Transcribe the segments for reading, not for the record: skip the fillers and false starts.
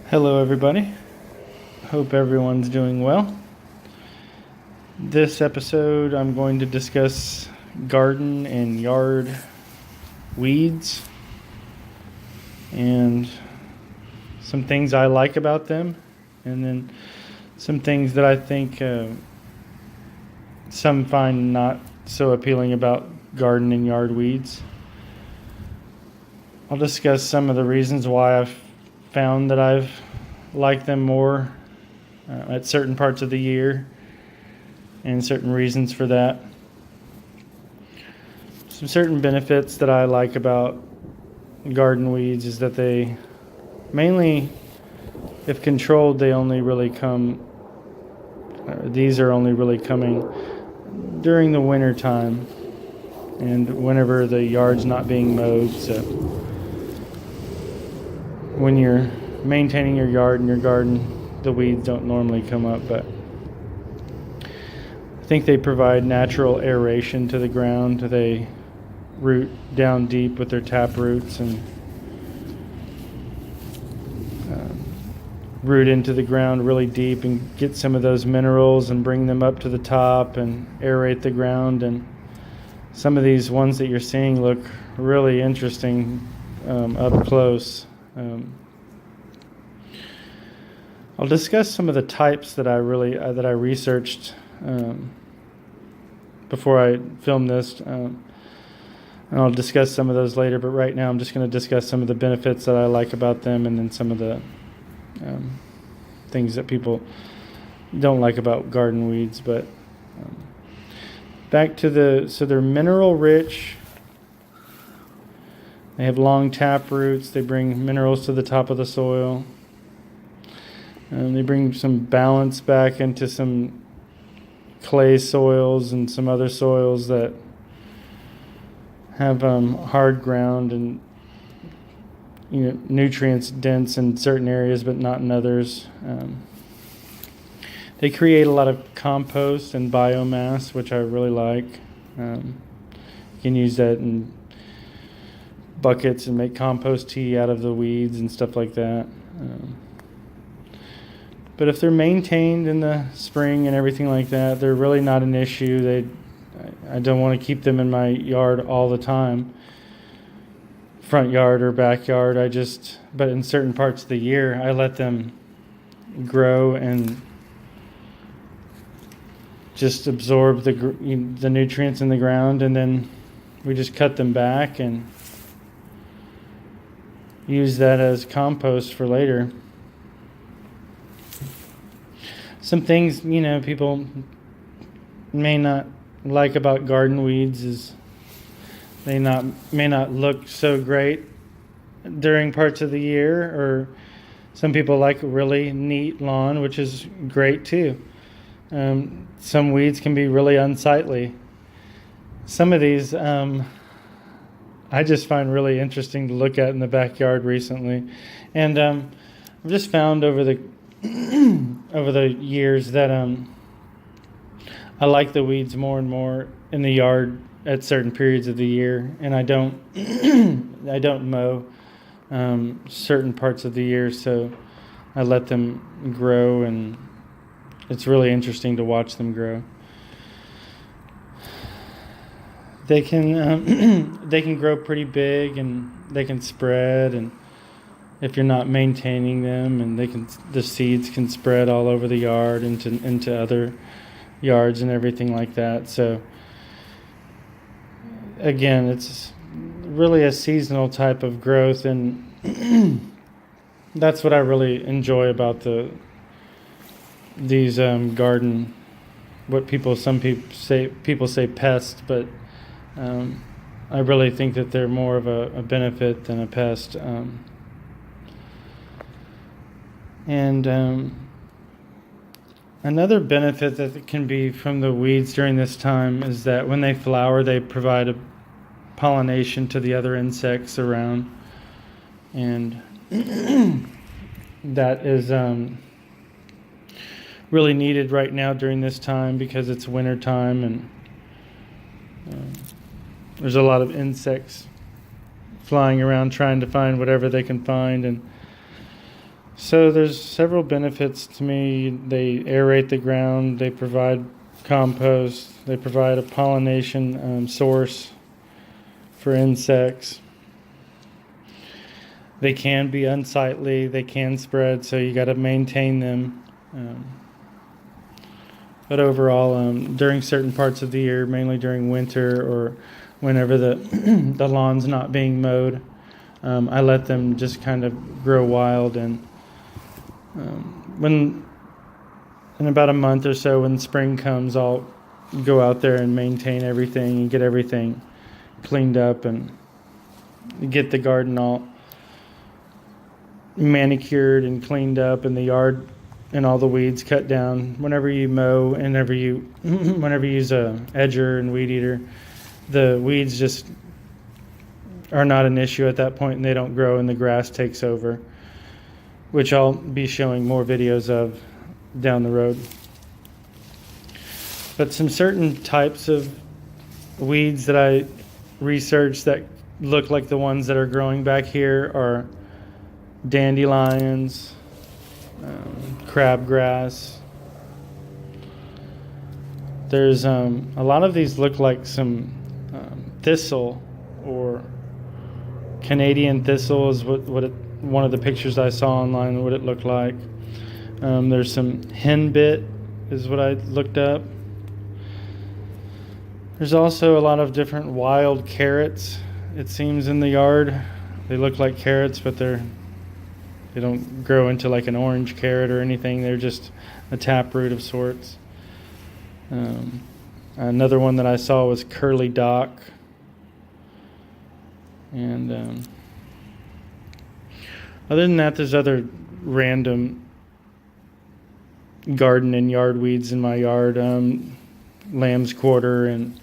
Hello, everybody. Hope everyone's doing well. This episode, I'm going to discuss garden and yard weeds and some things I like about them, and then some things that I think some find not so appealing about garden and yard weeds. I'll discuss some of the reasons why I've found that I've liked them more at certain parts of the year and certain reasons for that. Some certain benefits that I like about garden weeds is that they mainly, if controlled, they only really come, these are only really coming during the winter time and whenever the yard's not being mowed. So when you're maintaining your yard and your garden, the weeds don't normally come up, but I think they provide natural aeration to the ground. They root down deep with their tap roots and root into the ground really deep and get some of those minerals and bring them up to the top and aerate the ground. And some of these ones that you're seeing look really interesting up close. I'll discuss some of the types that I researched before I filmed this, and I'll discuss some of those later. But right now, I'm just going to discuss some of the benefits that I like about them, and then some of the things that people don't like about garden weeds. But back to so they're mineral rich. They have long tap roots. They bring minerals to the top of the soil. And they bring some balance back into some clay soils and some other soils that have hard ground and nutrients dense in certain areas but not in others. They create a lot of compost and biomass, which I really like. You can use that in buckets and make compost tea out of the weeds and stuff like that. But if they're maintained in the spring and everything like that, they're really not an issue. I don't want to keep them in my yard all the time, front yard or backyard. But in certain parts of the year, I let them grow and just absorb the nutrients in the ground, and then we just cut them back and use that as compost for later. Some things, people may not like about garden weeds is they may not look so great during parts of the year, or some people like really neat lawn, which is great too. Some weeds can be really unsightly. Some of these I just find really interesting to look at in the backyard recently, and I've just found over the years that I like the weeds more and more in the yard at certain periods of the year, and I don't mow certain parts of the year, so I let them grow, and it's really interesting to watch them grow. They can grow pretty big, and they can spread, and if you're not maintaining them, and the seeds can spread all over the yard into other yards and everything like that. So again, it's really a seasonal type of growth, and that's what I really enjoy about these garden. Some people say pest, but I really think that they're more of a benefit than a pest. And another benefit that can be from the weeds during this time is that when they flower, they provide a pollination to the other insects around. And that is really needed right now during this time because it's winter time, and there's a lot of insects flying around trying to find whatever they can find. And So there's several benefits to me. They aerate the ground, they provide compost, they provide a pollination source for insects. They can be unsightly, they can spread, so you got to maintain them. But overall, during certain parts of the year, mainly during winter or whenever the the lawn's not being mowed, I let them just kind of grow wild. And when in about a month or so, when spring comes, I'll go out there and maintain everything and get everything cleaned up and get the garden all manicured and cleaned up, and the yard and all the weeds cut down. Whenever you mow and whenever you use a edger and weed eater, the weeds just are not an issue at that point, and they don't grow, and the grass takes over, which I'll be showing more videos of down the road. But some certain types of weeds that I researched that look like the ones that are growing back here are dandelions, crabgrass. There's a lot of these look like some thistle, or Canadian thistle is one of the pictures I saw online, what it looked like. There's some henbit is what I looked up. There's also a lot of different wild carrots, it seems, in the yard. They look like carrots, but they don't grow into like an orange carrot or anything. They're just a taproot of sorts. Another one that I saw was curly dock. And other than that, there's other random garden and yard weeds in my yard. Lamb's quarter and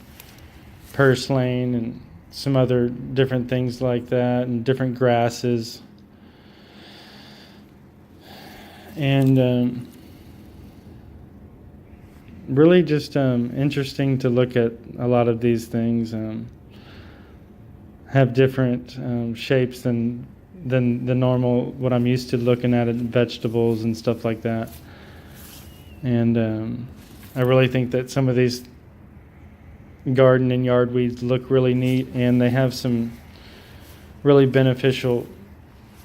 purslane and some other different things like that, and different grasses. And really just interesting to look at a lot of these things. Have different shapes than the normal, what I'm used to looking at in vegetables and stuff like that. And I really think that some of these garden and yard weeds look really neat, and they have some really beneficial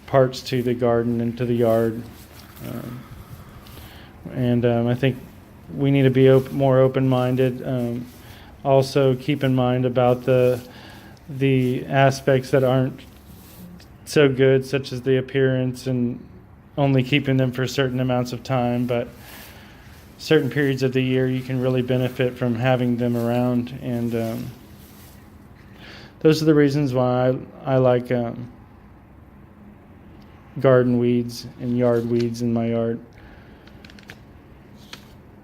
parts to the garden and to the yard. I think we need to be more open-minded. Also keep in mind about the aspects that aren't so good, such as the appearance and only keeping them for certain amounts of time, but certain periods of the year you can really benefit from having them around. And those are the reasons why I like garden weeds and yard weeds in my yard.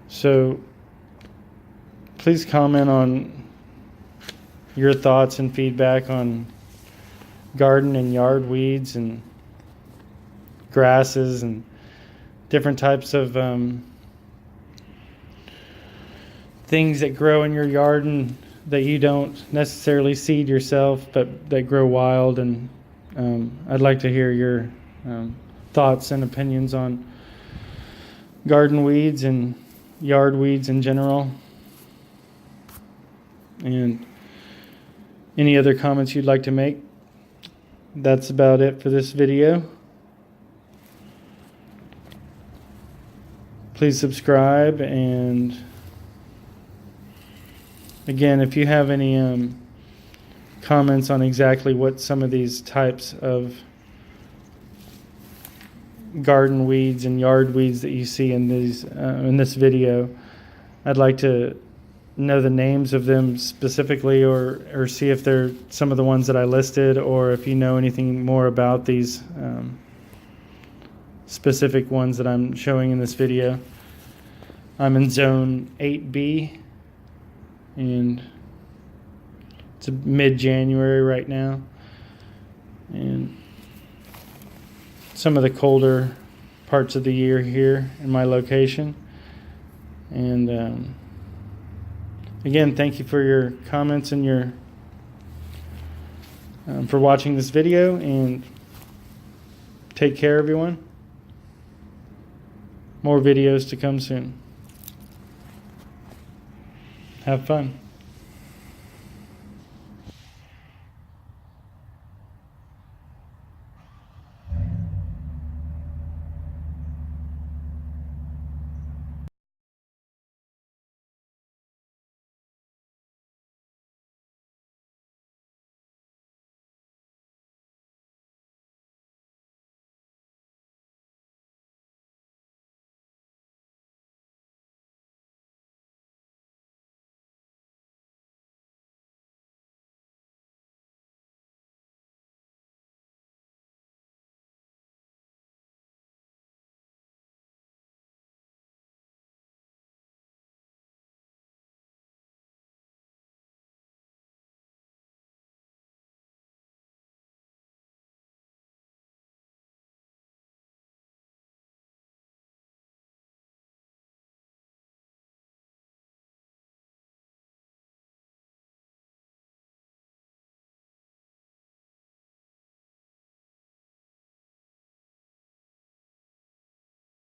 So please comment on your thoughts and feedback on garden and yard weeds and grasses and different types of things that grow in your yard and that you don't necessarily seed yourself, but they grow wild. And I'd like to hear your thoughts and opinions on garden weeds and yard weeds in general, and any other comments you'd like to make. That's about it for this video. Please subscribe, and again, if you have any comments on exactly what some of these types of garden weeds and yard weeds that you see in these in this video, I'd like to know the names of them specifically, or see if they're some of the ones that I listed, or if you know anything more about these specific ones that I'm showing in this video. I'm in zone 8B, and it's mid-January right now, and some of the colder parts of the year here in my location. And again, thank you for your comments and your for watching this video, and take care, everyone. More videos to come soon. Have fun.